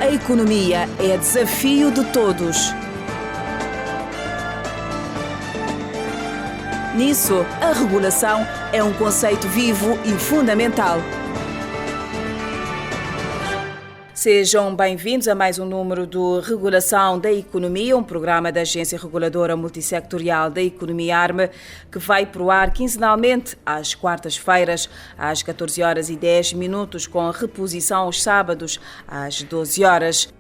A economia é desafio de todos. Nisso, a regulação é um conceito vivo e fundamental. Sejam bem-vindos a mais um número do Regulação da Economia, um programa da Agência Reguladora Multissectorial da Economia ARME, que vai pro ar quinzenalmente às quartas-feiras, às 14h10, com reposição aos sábados, às 12h.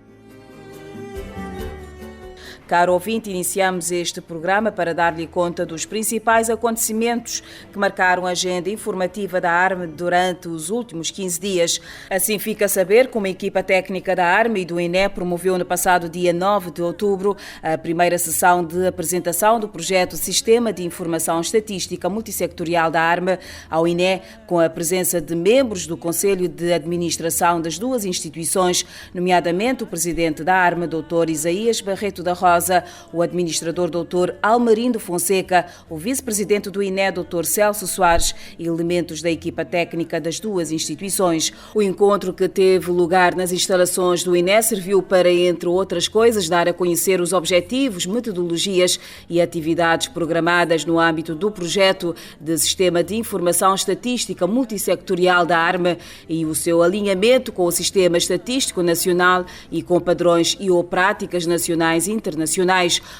Caro ouvinte, iniciamos este programa para dar-lhe conta dos principais acontecimentos que marcaram a agenda informativa da ARME durante os últimos 15 dias. Assim fica a saber como a equipa técnica da ARME e do INE promoveu no passado dia 9 de outubro a primeira sessão de apresentação do projeto Sistema de Informação Estatística Multissectorial da ARME ao INE, com a presença de membros do Conselho de Administração das duas instituições, nomeadamente o presidente da ARME, Dr. Isaías Barreto da Rosa, o administrador Dr. Almarindo Fonseca, o vice-presidente do INE, Dr. Celso Soares, e elementos da equipa técnica das duas instituições. O encontro, que teve lugar nas instalações do INE, serviu para, entre outras coisas, dar a conhecer os objetivos, metodologias e atividades programadas no âmbito do projeto de Sistema de Informação Estatística Multissectorial da ARME e o seu alinhamento com o Sistema Estatístico Nacional e com padrões e ou práticas nacionais e internacionais,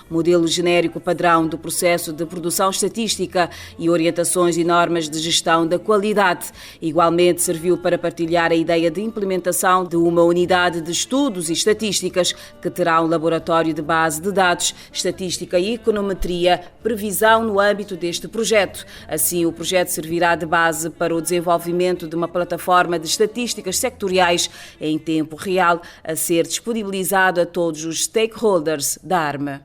modelo genérico padrão do processo de produção estatística e orientações e normas de gestão da qualidade. Igualmente serviu para partilhar a ideia de implementação de uma unidade de estudos e estatísticas que terá um laboratório de base de dados, estatística e econometria, previsão no âmbito deste projeto. Assim, o projeto servirá de base para o desenvolvimento de uma plataforma de estatísticas sectoriais em tempo real a ser disponibilizado a todos os stakeholders da ARME.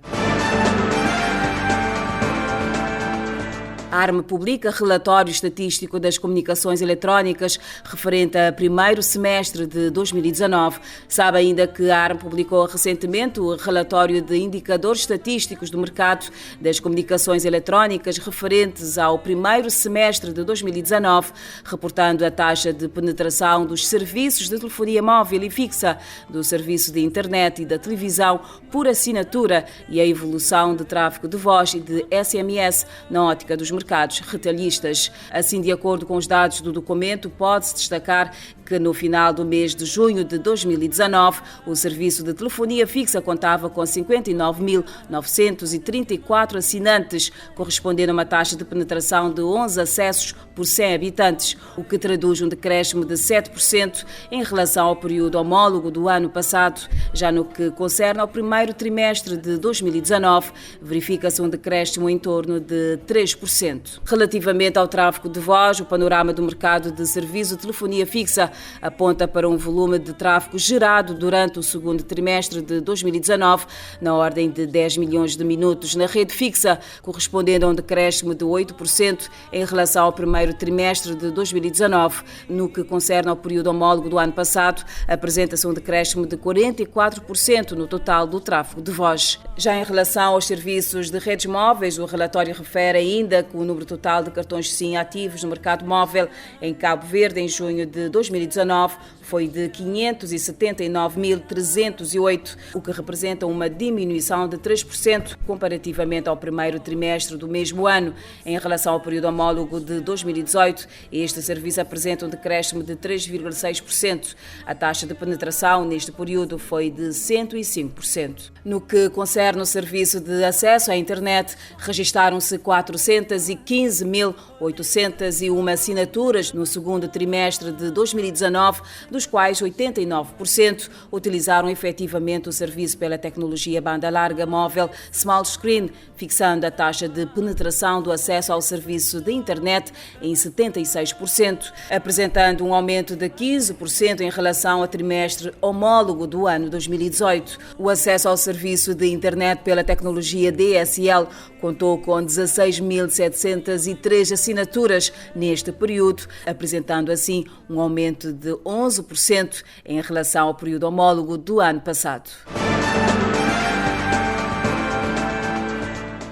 A ARME publica relatório estatístico das comunicações eletrónicas referente a primeiro semestre de 2019. Sabe ainda que a ARME publicou recentemente o relatório de indicadores estatísticos do mercado das comunicações eletrónicas referentes ao primeiro semestre de 2019, reportando a taxa de penetração dos serviços de telefonia móvel e fixa, do serviço de internet e da televisão por assinatura e a evolução de tráfego de voz e de SMS na ótica dos mercados retalhistas. Assim, de acordo com os dados do documento, pode-se destacar que no final do mês de junho de 2019, o serviço de telefonia fixa contava com 59.934 assinantes, correspondendo a uma taxa de penetração de 11 acessos por 100 habitantes, o que traduz um decréscimo de 7% em relação ao período homólogo do ano passado. Já no que concerne ao primeiro trimestre de 2019, verifica-se um decréscimo em torno de 3%. Relativamente ao tráfego de voz, o panorama do mercado de serviço de telefonia fixa aponta para um volume de tráfego gerado durante o segundo trimestre de 2019 na ordem de 10 milhões de minutos na rede fixa, correspondendo a um decréscimo de 8% em relação ao primeiro trimestre de 2019. No que concerne ao período homólogo do ano passado, apresenta-se um decréscimo de 44% no total do tráfego de voz. Já em relação aos serviços de redes móveis, o relatório refere ainda que o número total de cartões SIM ativos no mercado móvel em Cabo Verde em junho de 2019 foi de 579.308, o que representa uma diminuição de 3% comparativamente ao primeiro trimestre do mesmo ano. Em relação ao período homólogo de 2018, este serviço apresenta um decréscimo de 3,6%. A taxa de penetração neste período foi de 105%. No que concerne o serviço de acesso à internet, registaram-se 415.801 assinaturas no segundo trimestre de 2019, dos quais 89% utilizaram efetivamente o serviço pela tecnologia banda larga móvel Small Screen, fixando a taxa de penetração do acesso ao serviço de internet em 76%, apresentando um aumento de 15% em relação ao trimestre homólogo do ano 2018. O acesso ao serviço de internet pela tecnologia DSL contou com 16.703 assinaturas neste período, apresentando assim um aumento de 11% em relação ao período homólogo do ano passado.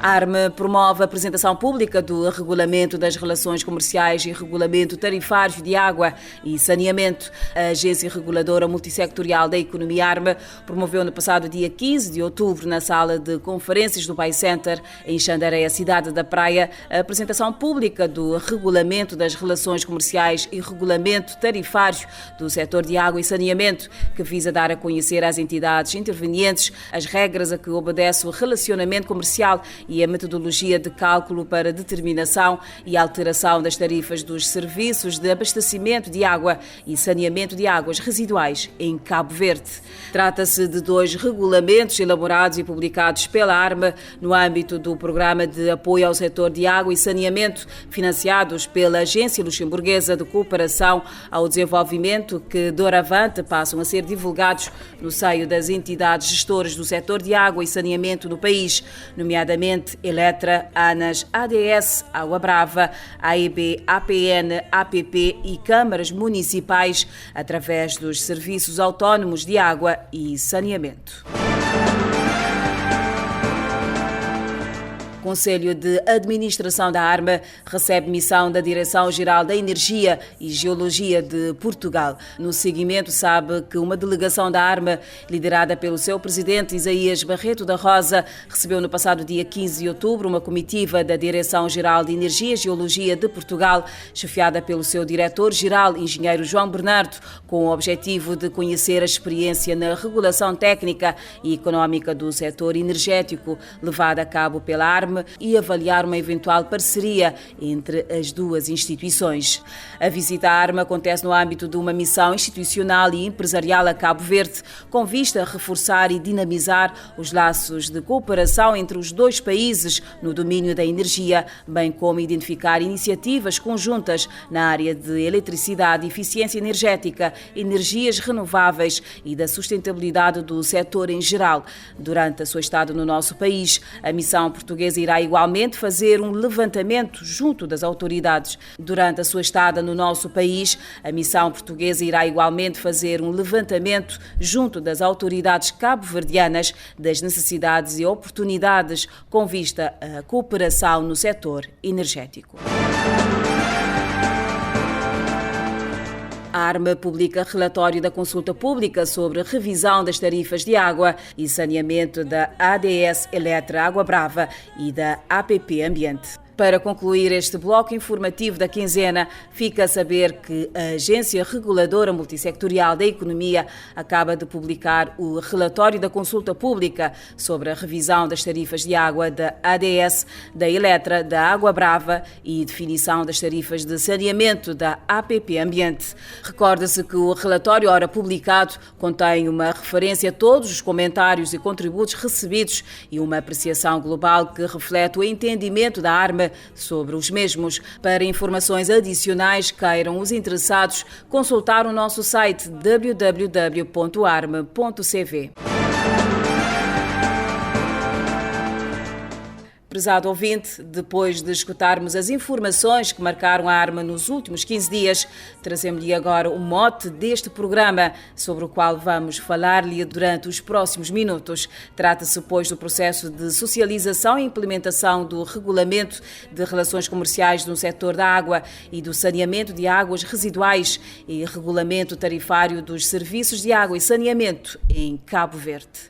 A ARME promove a apresentação pública do Regulamento das Relações Comerciais e Regulamento Tarifário de Água e Saneamento. A Agência Reguladora Multissectorial da Economia ARME promoveu no passado dia 15 de outubro, na sala de conferências do Bay Center, em Xandaré, a cidade da Praia, a apresentação pública do Regulamento das Relações Comerciais e Regulamento Tarifário do setor de água e saneamento, que visa dar a conhecer às entidades intervenientes as regras a que obedece o relacionamento comercial e a metodologia de cálculo para determinação e alteração das tarifas dos serviços de abastecimento de água e saneamento de águas residuais em Cabo Verde. Trata-se de 2 regulamentos elaborados e publicados pela ARME no âmbito do Programa de Apoio ao Setor de Água e Saneamento, financiados pela Agência Luxemburguesa de Cooperação ao Desenvolvimento, que doravante passam a ser divulgados no seio das entidades gestoras do setor de água e saneamento do país, nomeadamente Eletra, ANAS, ADS, Água Brava, AEB, APN, APP e câmaras municipais, através dos serviços autónomos de água e saneamento. O Conselho de Administração da ARME recebe missão da Direção-Geral da Energia e Geologia de Portugal. No seguimento, sabe que uma delegação da ARME, liderada pelo seu presidente Isaías Barreto da Rosa, recebeu no passado dia 15 de outubro uma comitiva da Direção-Geral de Energia e Geologia de Portugal, chefiada pelo seu diretor-geral, engenheiro João Bernardo, com o objetivo de conhecer a experiência na regulação técnica e económica do setor energético, levada a cabo pela ARME, e avaliar uma eventual parceria entre as duas instituições. A visita à ARME acontece no âmbito de uma missão institucional e empresarial a Cabo Verde, com vista a reforçar e dinamizar os laços de cooperação entre os 2 países no domínio da energia, bem como identificar iniciativas conjuntas na área de eletricidade, eficiência energética, energias renováveis e da sustentabilidade do setor em geral. Durante a sua estada no nosso país, a missão portuguesa irá igualmente fazer um levantamento junto das autoridades. Durante a sua estada no nosso país, a missão portuguesa irá igualmente fazer um levantamento junto das autoridades cabo-verdianas das necessidades e oportunidades com vista à cooperação no setor energético. A ARME publica relatório da consulta pública sobre a revisão das tarifas de água e saneamento da ADS Eletra Água Brava e da APP Ambiente. Para concluir este bloco informativo da quinzena, fica a saber que a Agência Reguladora Multissectorial da Economia acaba de publicar o relatório da consulta pública sobre a revisão das tarifas de água da ADS, da Eletra, da Água Brava e definição das tarifas de saneamento da APP Ambiente. Recorda-se que o relatório, ora publicado, contém uma referência a todos os comentários e contributos recebidos e uma apreciação global que reflete o entendimento da ARME sobre os mesmos. Para informações adicionais, queiram os interessados consultar o nosso site www.arme.cv. Prezado ouvinte, depois de escutarmos as informações que marcaram a ARME nos últimos 15 dias, trazemos-lhe agora o mote deste programa, sobre o qual vamos falar-lhe durante os próximos minutos. Trata-se, pois, do processo de socialização e implementação do Regulamento de Relações Comerciais no setor da água e do saneamento de águas residuais e Regulamento Tarifário dos Serviços de Água e Saneamento em Cabo Verde.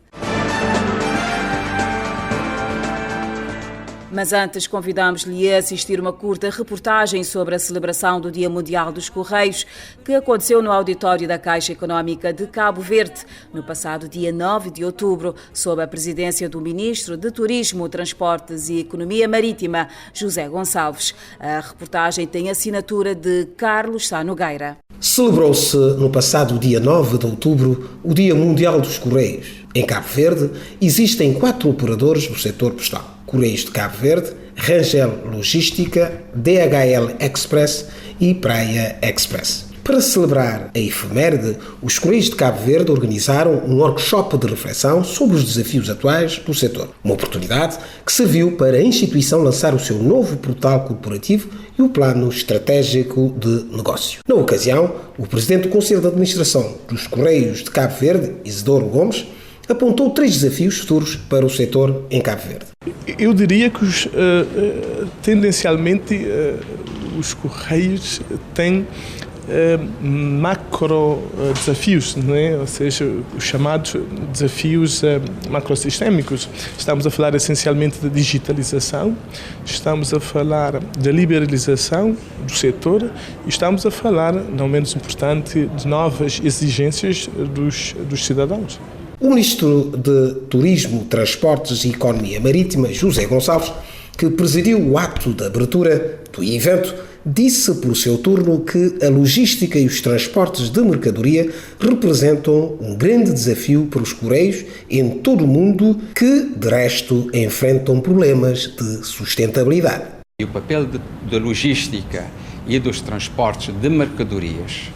Mas antes convidamos-lhe a assistir uma curta reportagem sobre a celebração do Dia Mundial dos Correios, que aconteceu no auditório da Caixa Económica de Cabo Verde, no passado dia 9 de outubro, sob a presidência do Ministro de Turismo, Transportes e Economia Marítima, José Gonçalves. A reportagem tem assinatura de Carlos Sá Nogueira. Celebrou-se no passado dia 9 de outubro o Dia Mundial dos Correios. Em Cabo Verde existem 4 operadores do setor postal: Correios de Cabo Verde, Rangel Logística, DHL Express e Praia Express. Para celebrar a efeméride, os Correios de Cabo Verde organizaram um workshop de reflexão sobre os desafios atuais do setor. Uma oportunidade que serviu para a instituição lançar o seu novo portal corporativo e o plano estratégico de negócio. Na ocasião, o presidente do Conselho de Administração dos Correios de Cabo Verde, Isidoro Gomes, apontou 3 desafios futuros para o setor em Cabo Verde. Eu diria que tendencialmente os Correios têm macro desafios, não é? Ou seja, os chamados desafios macrosistémicos. Estamos a falar essencialmente da digitalização, estamos a falar da liberalização do setor e estamos a falar, não menos importante, de novas exigências dos cidadãos. O Ministro de Turismo, Transportes e Economia Marítima, José Gonçalves, que presidiu o ato de abertura do evento, disse por seu turno que a logística e os transportes de mercadoria representam um grande desafio para os Correios em todo o mundo que, de resto, enfrentam problemas de sustentabilidade. E o papel da logística e dos transportes de mercadorias,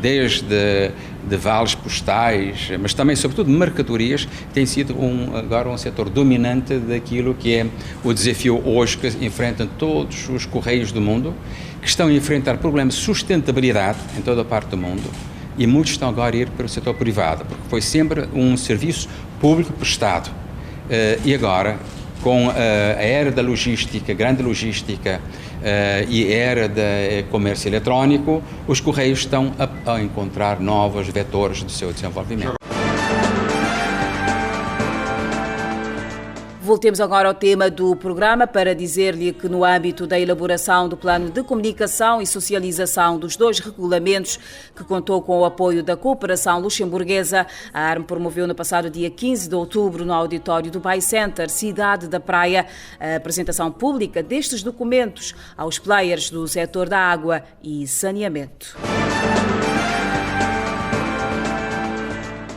desde de vales postais, mas também, sobretudo, mercadorias, tem sido agora um setor dominante daquilo que é o desafio hoje que enfrentam todos os Correios do mundo, que estão a enfrentar problemas de sustentabilidade em toda a parte do mundo, e muitos estão agora a ir para o setor privado, porque foi sempre um serviço público prestado. E agora, com a era da logística, grande logística, e a era do comércio eletrónico, os Correios estão a encontrar novos vetores do seu desenvolvimento. Voltemos agora ao tema do programa para dizer-lhe que no âmbito da elaboração do plano de comunicação e socialização dos 2 regulamentos, que contou com o apoio da cooperação luxemburguesa, a ARME promoveu no passado dia 15 de outubro no auditório do Bay Center, Cidade da Praia, a apresentação pública destes documentos aos players do setor da água e saneamento.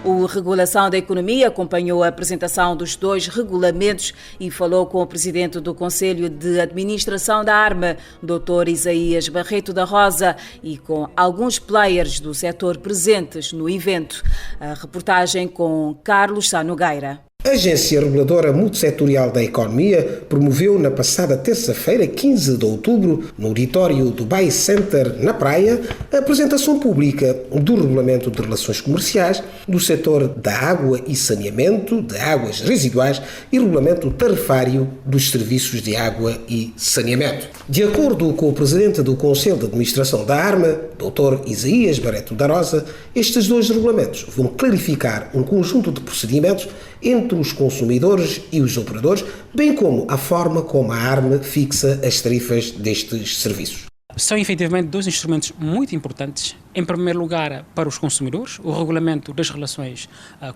O Regulação da Economia acompanhou a apresentação dos 2 regulamentos e falou com o presidente do Conselho de Administração da ARME, Dr. Isaías Barreto da Rosa, e com alguns players do setor presentes no evento. A reportagem com Carlos Sá Nogueira. A Agência Reguladora Multissetorial da Economia promoveu na passada terça-feira, 15 de outubro, no auditório do Bay Center, na Praia, a apresentação pública do Regulamento de Relações Comerciais, do setor da água e saneamento, de águas residuais e Regulamento tarifário dos serviços de água e saneamento. De acordo com o presidente do Conselho de Administração da ARME, Dr. Isaías Barreto da Rosa, estes 2 regulamentos vão clarificar um conjunto de procedimentos entre os consumidores e os operadores, bem como a forma como a ARME fixa as tarifas destes serviços. São efetivamente 2 instrumentos muito importantes. Em primeiro lugar, para os consumidores, o regulamento das relações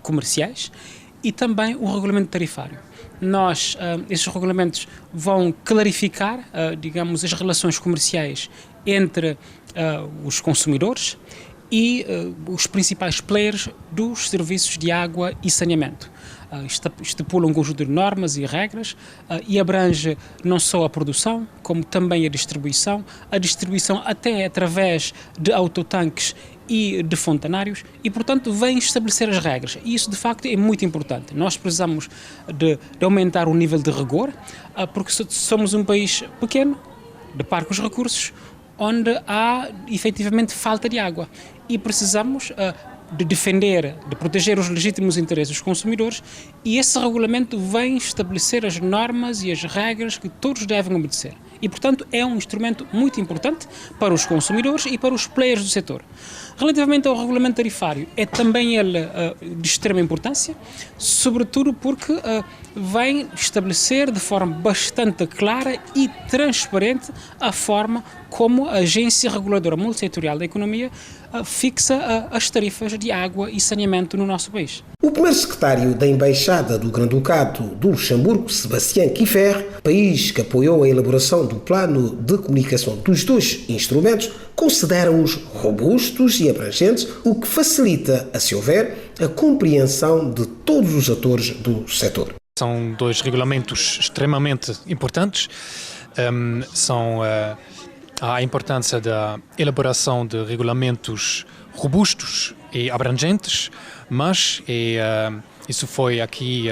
comerciais e também o regulamento tarifário. Esses regulamentos vão clarificar, digamos, as relações comerciais entre os consumidores e os principais players dos serviços de água e saneamento. Estipula um conjunto de normas e regras e abrange não só a produção, como também a distribuição até através de autotanques e de fontanários e, portanto, vem estabelecer as regras. E isso, de facto, é muito importante. Nós precisamos de aumentar o nível de rigor, porque somos um país pequeno, de parcos recursos, onde há, efetivamente, falta de água. E precisamos de defender, de proteger os legítimos interesses dos consumidores, e esse regulamento vem estabelecer as normas e as regras que todos devem obedecer. E, portanto, é um instrumento muito importante para os consumidores e para os players do setor. Relativamente ao regulamento tarifário, é também ele de extrema importância, sobretudo porque vem estabelecer de forma bastante clara e transparente a forma como a Agência Reguladora Multissetorial da Economia fixa as tarifas de água e saneamento no nosso país. O primeiro secretário da Embaixada do Grande-Ducado do Luxemburgo, Sébastien Kiffer, país que apoiou a elaboração do plano de comunicação dos 2 instrumentos, considera-os robustos e abrangentes, o que facilita, a seu ver, a compreensão de todos os atores do setor. São 2 regulamentos extremamente importantes. Há a importância da elaboração de regulamentos robustos e abrangentes, mas isso foi aqui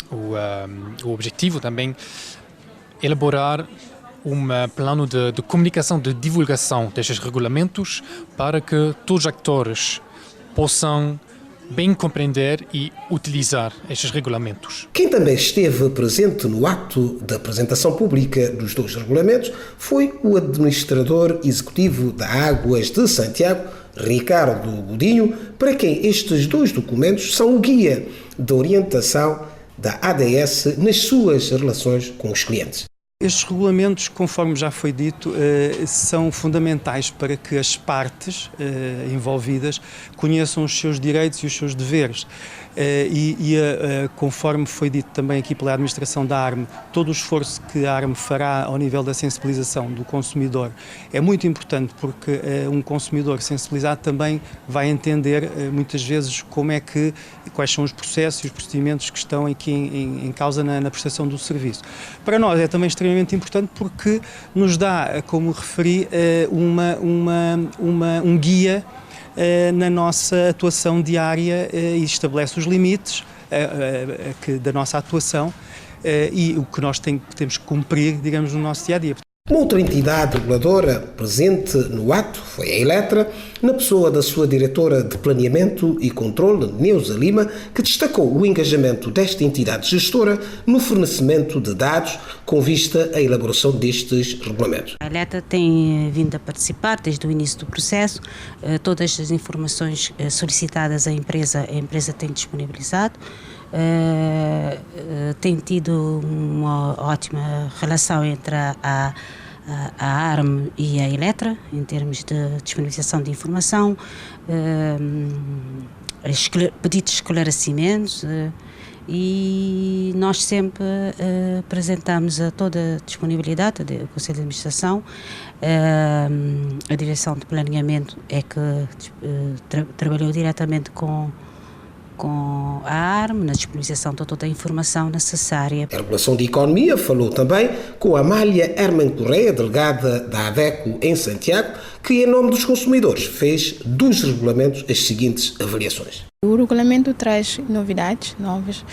o objetivo também, elaborar um plano de comunicação, de divulgação destes regulamentos para que todos os atores possam bem compreender e utilizar estes regulamentos. Quem também esteve presente no ato da apresentação pública dos 2 regulamentos foi o administrador executivo da Águas de Santiago, Ricardo Godinho, para quem estes 2 documentos são o guia de orientação da ADS nas suas relações com os clientes. Estes regulamentos, conforme já foi dito, são fundamentais para que as partes envolvidas conheçam os seus direitos e os seus deveres. Conforme foi dito também aqui pela administração da ARME, todo o esforço que a ARME fará ao nível da sensibilização do consumidor é muito importante, porque um consumidor sensibilizado também vai entender muitas vezes quais são os processos e os procedimentos que estão aqui em causa na prestação do serviço. Para nós é também extremamente importante porque nos dá, como referi, um guia na nossa atuação diária e estabelece os limites da nossa atuação e o que nós temos que cumprir, digamos, no nosso dia-a-dia. Uma outra entidade reguladora presente no ato foi a Eletra, na pessoa da sua diretora de Planeamento e Controle, Neuza Lima, que destacou o engajamento desta entidade gestora no fornecimento de dados com vista à elaboração destes regulamentos. A Eletra tem vindo a participar desde o início do processo. Todas as informações solicitadas à empresa, a empresa tem disponibilizado. Tem tido uma ótima relação entre a ARME e a Eletra, em termos de disponibilização de informação, pedidos de esclarecimentos, e nós sempre apresentamos a toda a disponibilidade do Conselho de Administração. A Direção de Planeamento é que trabalhou diretamente com a ARME na disponibilização de toda a informação necessária. A regulação de economia falou também com a Amália Herman Correia, delegada da ADECO em Santiago, que em nome dos consumidores fez dos regulamentos as seguintes avaliações. O regulamento traz novidades novas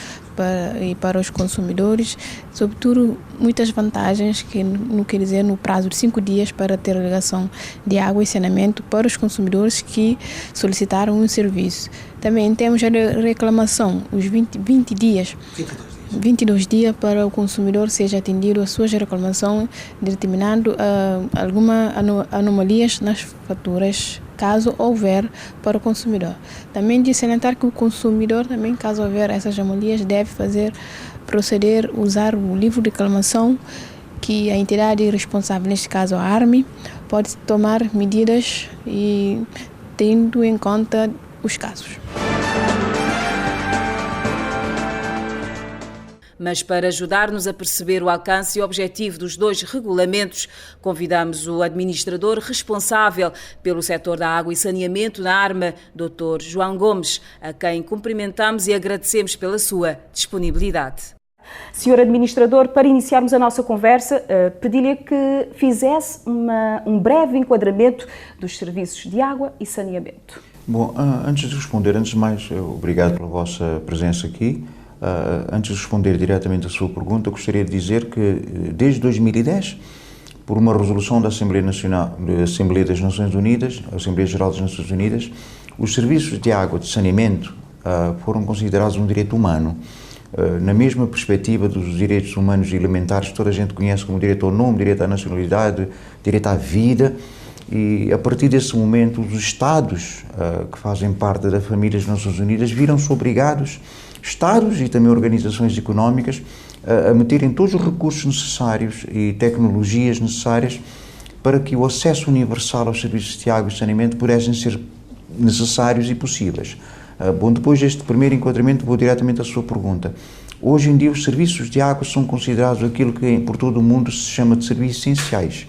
para os consumidores, sobretudo muitas vantagens, que não quer dizer no prazo de 5 dias para ter ligação de água e saneamento para os consumidores que solicitaram um serviço. Também temos a reclamação, os 22 dias para o consumidor seja atendido a sua reclamação, determinando alguma anomalias nas faturas, caso houver, para o consumidor. Também de salientar que o consumidor, também, caso houver essas anomalias, deve usar o livro de reclamação, que a entidade responsável, neste caso a ARME, pode tomar medidas e tendo em conta os casos. Mas para ajudar-nos a perceber o alcance e objetivo dos 2 regulamentos, convidamos o administrador responsável pelo setor da água e saneamento na ARME, Dr. João Gomes, a quem cumprimentamos e agradecemos pela sua disponibilidade. Senhor Administrador, para iniciarmos a nossa conversa, pedi-lhe que fizesse um breve enquadramento dos serviços de água e saneamento. Bom, antes de responder, antes de mais, obrigado pela vossa presença aqui. Antes de responder diretamente à sua pergunta, gostaria de dizer que desde 2010, por uma resolução da Assembleia das Nações Unidas, a Assembleia Geral das Nações Unidas, os serviços de água de saneamento foram considerados um direito humano. Na mesma perspectiva dos direitos humanos e elementares que toda a gente conhece como direito ao nome, direito à nacionalidade, direito à vida, e a partir desse momento os Estados que fazem parte da família das Nações Unidas viram-se obrigados, Estados e também organizações económicas, a meterem todos os recursos necessários e tecnologias necessárias para que o acesso universal aos serviços de água e saneamento pudessem ser necessários e possíveis. Bom, depois deste primeiro enquadramento vou diretamente à sua pergunta. Hoje em dia os serviços de água são considerados aquilo que por todo o mundo se chama de serviços essenciais.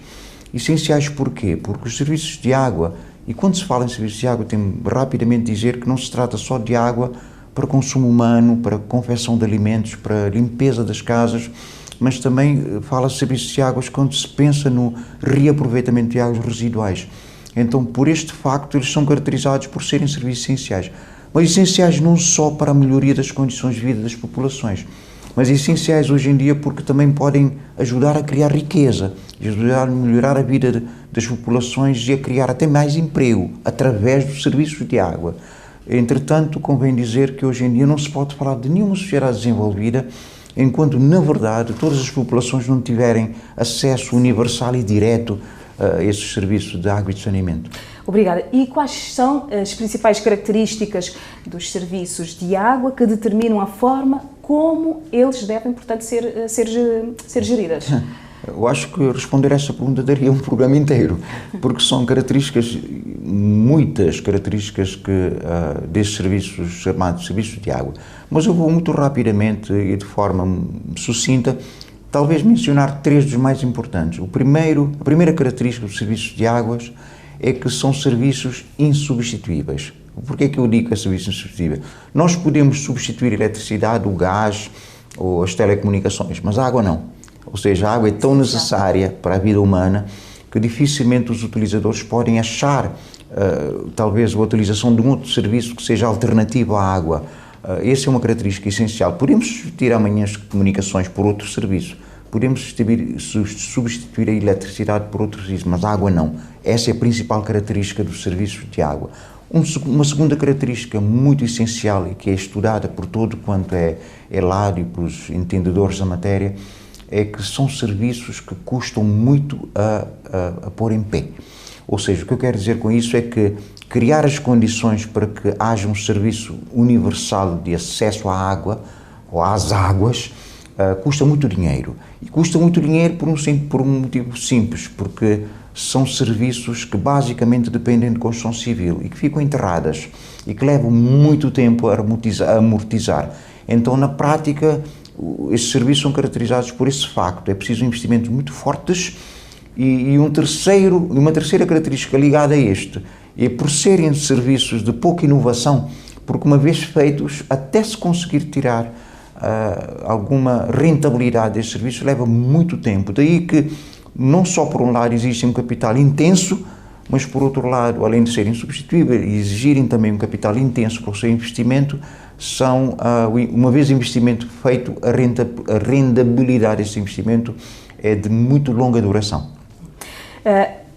Essenciais porquê? Porque os serviços de água, e quando se fala em serviços de água, tenho rapidamente de dizer que não se trata só de água para consumo humano, para confecção de alimentos, para limpeza das casas, mas também fala-se de serviços de águas quando se pensa no reaproveitamento de águas residuais. Então, por este facto, eles são caracterizados por serem serviços essenciais. Mas essenciais não só para a melhoria das condições de vida das populações, mas essenciais hoje em dia porque também podem ajudar a criar riqueza, ajudar a melhorar a vida das populações e a criar até mais emprego através dos serviços de água. Entretanto, convém dizer que hoje em dia não se pode falar de nenhuma sociedade desenvolvida enquanto, na verdade, todas as populações não tiverem acesso universal e direto a esses serviços de água e de saneamento. Obrigada. E quais são as principais características dos serviços de água que determinam a forma como eles devem, portanto, ser geridas? Eu acho que responder a essa pergunta daria um programa inteiro, porque são características, muitas características desses serviços chamados serviços de água. Mas eu vou muito rapidamente e de forma sucinta, talvez mencionar 3 dos mais importantes. A primeira característica dos serviços de águas é que são serviços insubstituíveis. Porquê é que eu digo que é serviço insubstituível? Nós podemos substituir a eletricidade, o gás ou as telecomunicações, mas a água não. Ou seja, a água é tão necessária para a vida humana que dificilmente os utilizadores podem achar talvez a utilização de um outro serviço que seja alternativo à água. Essa é uma característica essencial. Podemos substituir amanhã as comunicações por outro serviço, podemos substituir a eletricidade por outro serviço, mas a água não. Essa é a principal característica dos serviços de água. Uma segunda característica muito essencial e que é estudada por todo quanto é lado e pelos entendedores da matéria é que são serviços que custam muito a pôr em pé. Ou seja, o que eu quero dizer com isso é que criar as condições para que haja um serviço universal de acesso à água ou às águas custa muito dinheiro. E custa muito dinheiro por um motivo simples, porque são serviços que basicamente dependem de construção civil e que ficam enterradas e que levam muito tempo a amortizar. Então, na prática, esses serviços são caracterizados por esse facto. É preciso investimentos muito fortes e uma terceira característica ligada a este é por serem serviços de pouca inovação, porque uma vez feitos, até se conseguir tirar alguma rentabilidade desses serviços leva muito tempo. Daí que não só por um lado existe um capital intenso, mas por outro lado, além de serem substituíveis e exigirem também um capital intenso para o seu investimento, são, uma vez investimento feito, a rendabilidade desse investimento é de muito longa duração.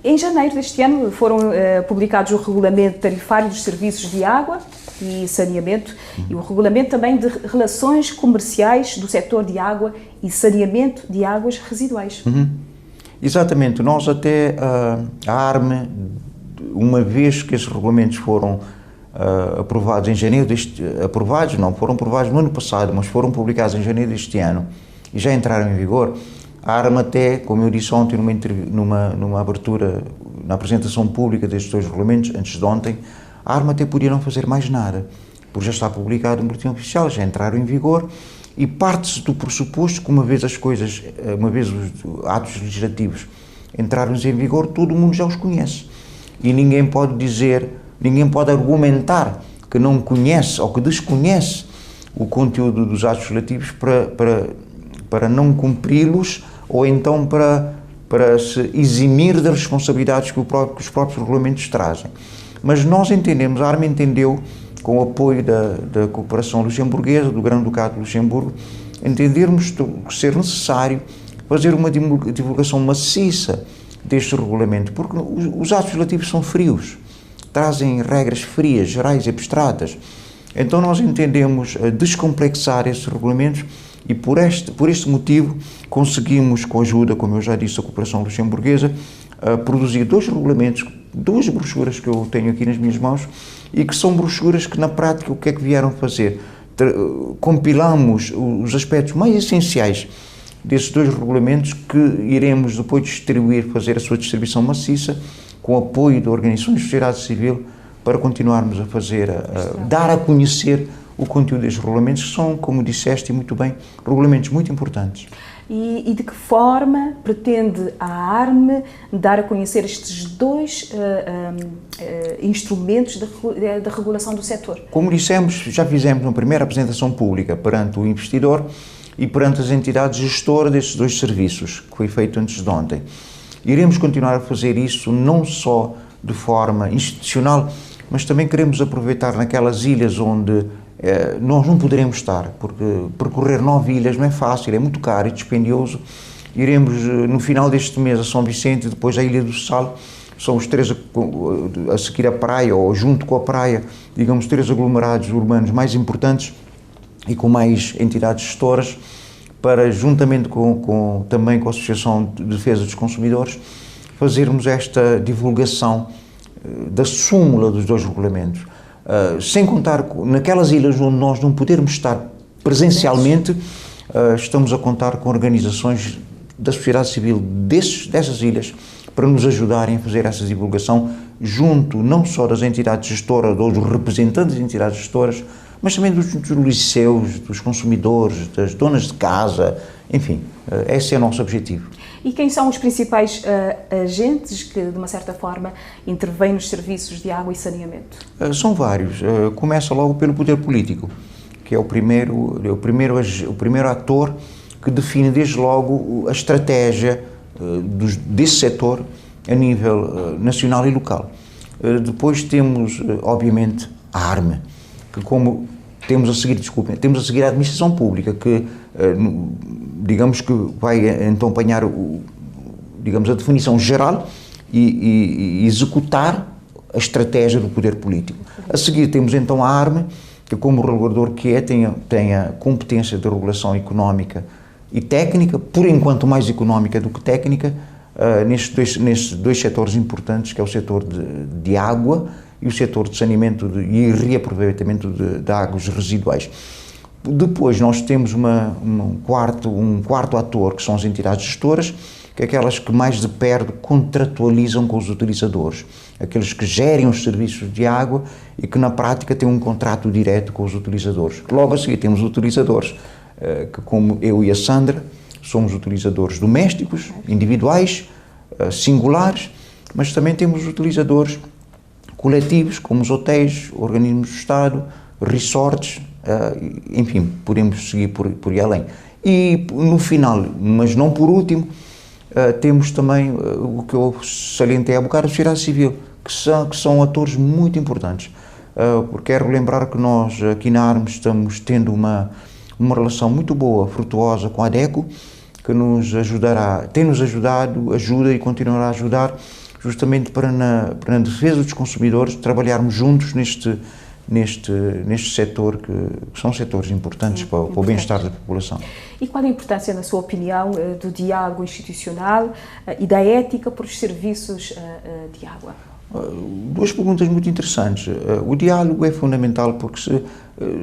Em janeiro deste ano foram publicados o Regulamento Tarifário dos Serviços de Água e Saneamento e o Regulamento também de Relações Comerciais do Setor de Água e Saneamento de Águas Residuais. Exatamente. Nós até, a ARME, uma vez que esses regulamentos foram aprovados em janeiro foram aprovados no ano passado, mas foram publicados em janeiro deste ano e já entraram em vigor, a ARME até, como eu disse ontem numa abertura, na apresentação pública destes 2 regulamentos, antes de ontem, a ARME até podia não fazer mais nada, porque já está publicado no Boletim Oficial, já entraram em vigor e parte-se do pressuposto que uma vez os atos legislativos entraram em vigor, todo mundo já os conhece. E ninguém pode argumentar que não conhece ou que desconhece o conteúdo dos atos legislativos para não cumpri-los ou então para se eximir das responsabilidades que os próprios regulamentos trazem. Mas nós entendemos, a ARME entendeu, com o apoio da cooperação luxemburguesa, do Grão-Ducado de Luxemburgo, entendermos ser necessário fazer uma divulgação maciça deste regulamento, porque os atos legislativos são frios, trazem regras frias, gerais e abstratas. Então nós entendemos descomplexar esses regulamentos e por este motivo conseguimos, com a ajuda, como eu já disse, da cooperação luxemburguesa, produzir 2 regulamentos, 2 brochuras que eu tenho aqui nas minhas mãos e que são brochuras que na prática o que é que vieram fazer? Compilamos os aspectos mais essenciais desses 2 regulamentos que iremos depois distribuir, fazer a sua distribuição maciça com o apoio de organizações de sociedade civil para continuarmos a dar a conhecer o conteúdo destes regulamentos, que são, como disseste muito bem, regulamentos muito importantes. E de que forma pretende a ARME dar a conhecer estes 2 instrumentos da regulação do setor? Como dissemos, já fizemos uma primeira apresentação pública perante o investidor e perante as entidades gestoras destes 2 serviços, que foi feito antes de ontem. Iremos continuar a fazer isso não só de forma institucional, mas também queremos aproveitar naquelas ilhas onde nós não poderemos estar, porque percorrer 9 ilhas não é fácil, é muito caro e dispendioso. Iremos, no final deste mês, a São Vicente e depois à Ilha do Sal. são os 3 a seguir a praia, ou junto com a praia, digamos, 3 aglomerados urbanos mais importantes e com mais entidades gestoras, para, juntamente também com a Associação de Defesa dos Consumidores, fazermos esta divulgação da súmula dos 2 regulamentos. Sem contar naquelas ilhas onde nós não podermos estar presencialmente, estamos a contar com organizações da sociedade civil dessas ilhas para nos ajudarem a fazer essa divulgação junto não só das entidades gestoras ou dos representantes das entidades gestoras, mas também dos liceus, dos consumidores, das donas de casa, enfim, esse é o nosso objetivo. E quem são os principais agentes que, de uma certa forma, intervêm nos serviços de água e saneamento? São vários. Começa logo pelo poder político, que é o primeiro ator que define desde logo a estratégia desse setor a nível nacional e local. Depois temos, obviamente, a ARME, que temos a seguir a administração pública, que digamos que vai então apanhar digamos, a definição geral e executar a estratégia do poder político. A seguir temos então a ARME, que como regulador que tem a competência de regulação económica e técnica, por enquanto mais económica do que técnica, nestes 2 setores importantes, que é o setor de água e o setor de saneamento e reaproveitamento de águas residuais. Depois nós temos um quarto ator, que são as entidades gestoras, que é aquelas que mais de perto contratualizam com os utilizadores, aqueles que gerem os serviços de água e que na prática têm um contrato direto com os utilizadores. Logo a seguir temos os utilizadores, que como eu e a Sandra, somos utilizadores domésticos, individuais, singulares, mas também temos os utilizadores coletivos, como os hotéis, organismos do Estado, resorts, enfim, podemos seguir por aí além. E no final, mas não por último, temos também o que eu salientei há bocado, a sociedade civil, que são atores muito importantes, porque quero lembrar que nós aqui na ARME estamos tendo uma relação muito boa, frutuosa com a ADECO, que tem-nos ajudado, ajuda e continuará a ajudar, justamente para na defesa dos consumidores, trabalharmos juntos neste setor, que são setores importantes para o bem-estar da população. E qual a importância, na sua opinião, do diálogo institucional e da ética para os serviços de água? 2 perguntas muito interessantes. O diálogo é fundamental porque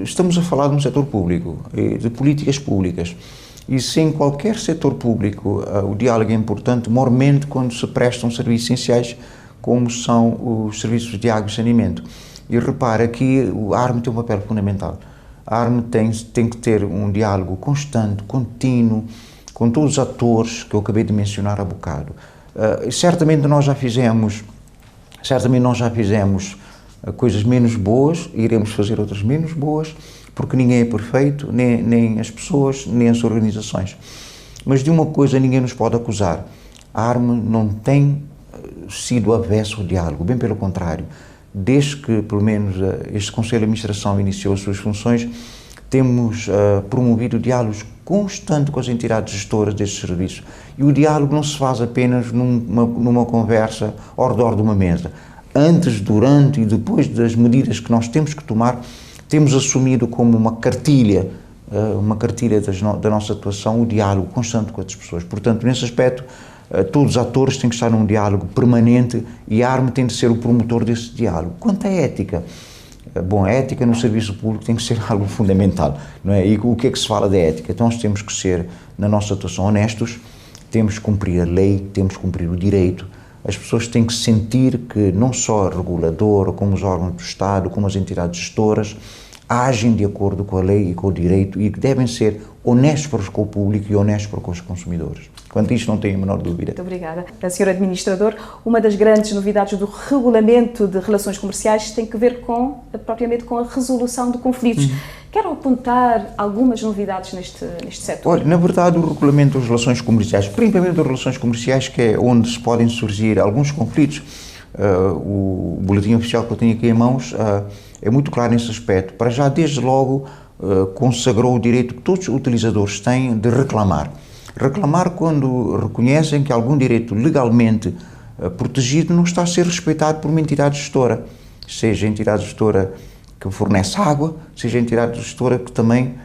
estamos a falar de um setor público, de políticas públicas, e sem qualquer setor público o diálogo é importante, mormente quando se prestam serviços essenciais como são os serviços de água e saneamento. E repara que a ARME tem um papel fundamental. A ARME tem que ter um diálogo constante, contínuo, com todos os atores que eu acabei de mencionar há bocado. Certamente nós já fizemos coisas menos boas, iremos fazer outras menos boas, porque ninguém é perfeito, nem as pessoas, nem as organizações. Mas de uma coisa ninguém nos pode acusar: a ARME não tem sido avesso ao diálogo, bem pelo contrário. Desde que, pelo menos, este Conselho de Administração iniciou as suas funções, temos promovido diálogos constantes com as entidades gestoras destes serviços. E o diálogo não se faz apenas numa conversa ao redor de uma mesa. Antes, durante e depois das medidas que nós temos que tomar, temos assumido como uma cartilha da nossa atuação, o diálogo constante com as pessoas. Portanto, nesse aspecto, todos os atores têm que estar num diálogo permanente e a ARME tem de ser o promotor desse diálogo. Quanto à ética, bom, a ética no serviço público tem que ser algo fundamental, não é? E o que é que se fala da ética? Então nós temos que ser, na nossa atuação, honestos, temos que cumprir a lei, temos que cumprir o direito. As pessoas têm que sentir que não só a reguladora, como os órgãos do Estado, como as entidades gestoras, agem de acordo com a lei e com o direito e que devem ser honestos para com o público e honestos para com os consumidores. Quanto a isto não tenho a menor dúvida. Muito obrigada. Sr. Administrador, uma das grandes novidades do regulamento de relações comerciais tem que ver propriamente com a resolução de conflitos. Quero apontar algumas novidades neste setor. Olha, na verdade, o regulamento das relações comerciais, principalmente das relações comerciais, que é onde podem surgir alguns conflitos, o boletim oficial que eu tenho aqui em mãos é muito claro nesse aspecto. Para já, desde logo, consagrou o direito que todos os utilizadores têm de reclamar. Reclamar quando reconhecem que algum direito legalmente protegido não está a ser respeitado por uma entidade gestora, seja a entidade gestora que fornece água, seja a entidade gestora que também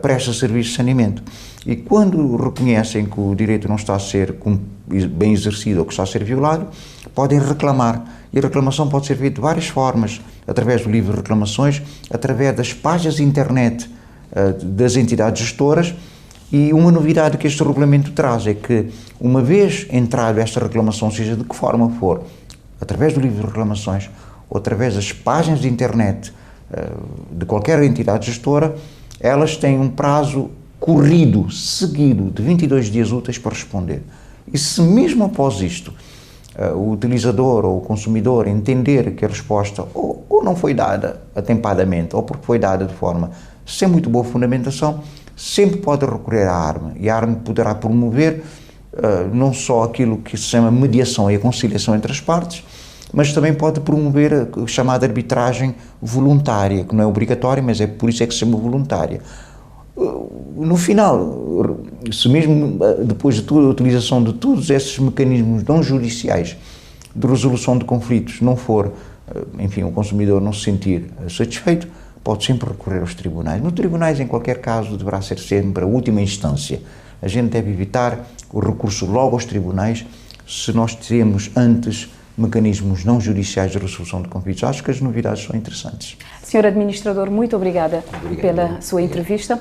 presta serviço de saneamento. E quando reconhecem que o direito não está a ser bem exercido ou que está a ser violado, podem reclamar. E a reclamação pode ser feita de várias formas, através do livro de reclamações, através das páginas de internet das entidades gestoras. E uma novidade que este regulamento traz é que, uma vez entrada esta reclamação, seja de que forma for, através do livro de reclamações ou através das páginas de internet de qualquer entidade gestora, elas têm um prazo corrido, seguido, de 22 dias úteis para responder. E se mesmo após isto o utilizador ou o consumidor entender que a resposta ou não foi dada atempadamente ou porque foi dada de forma sem muito boa fundamentação, sempre pode recorrer à ARME. E a ARME poderá promover não só aquilo que se chama mediação e a conciliação entre as partes, mas também pode promover a chamada arbitragem voluntária, que não é obrigatória, mas por isso é que se chama voluntária. No final, se mesmo depois de toda a utilização de todos esses mecanismos não judiciais de resolução de conflitos não for, enfim, o consumidor não se sentir satisfeito, pode sempre recorrer aos tribunais. Nos tribunais, em qualquer caso, deverá ser sempre a última instância. A gente deve evitar o recurso logo aos tribunais se nós temos antes mecanismos não judiciais de resolução de conflitos. Acho que as novidades são interessantes. Senhor Administrador, muito obrigada pela sua entrevista.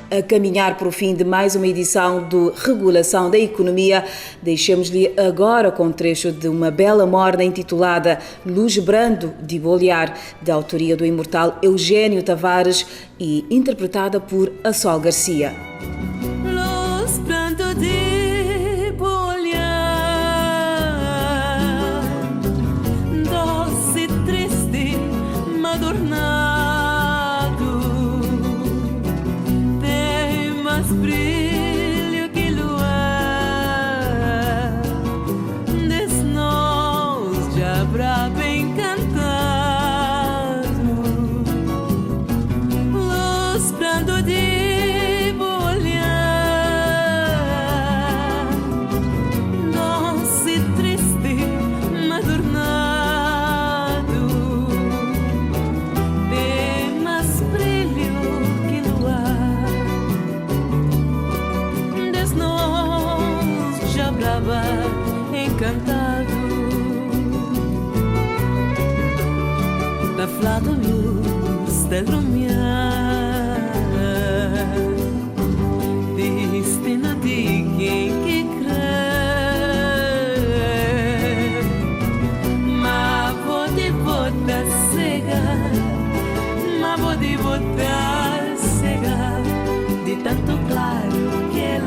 A caminhar para o fim de mais uma edição do Regulação da Economia, deixamos-lhe agora com um trecho de uma bela morna intitulada Luz Brando de Bolear, de autoria do imortal Eugênio Tavares e interpretada por Assol Garcia. Luz Brando de Bolear, doce, triste, madornado, brilho que luar, desnos já bravo encantado, luz brando de bolear, doce, triste, madornado, tem mais brilho que luar. Encantado da flada luz del lumiar, destino de quem que crê, mas vou de botar cegar, mas vou de botar cegar, de tanto claro que ele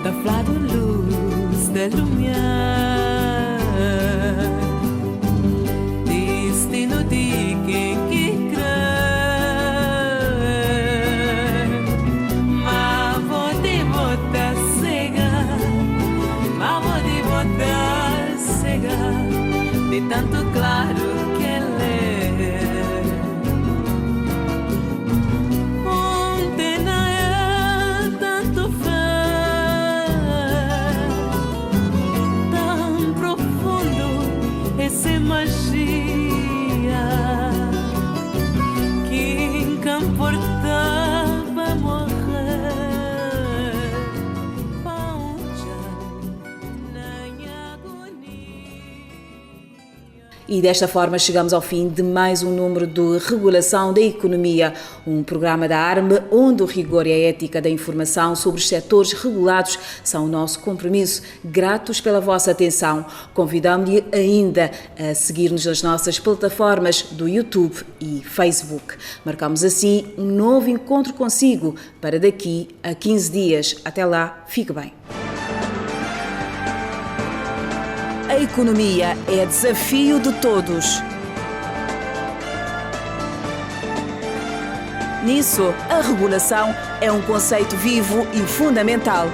da flada luz del lumiar, destino de quem que crê, mas vou te botar cegar, mas vou te botar cegar, de tanto claro que ele é. Ontem não é tanto fé, essa magia que nunca importava morrer, nem agonia. E desta forma chegamos ao fim de mais um número do Regulação da Economia, um programa da ARME onde o rigor e a ética da informação sobre os setores regulados são o nosso compromisso. Gratos pela vossa atenção. Convidamos-lhe ainda a seguir-nos nas nossas plataformas do YouTube e Facebook. Marcamos assim um novo encontro consigo para daqui a 15 dias. Até lá, fique bem. A economia é desafio de todos. Nisso, a regulação é um conceito vivo e fundamental.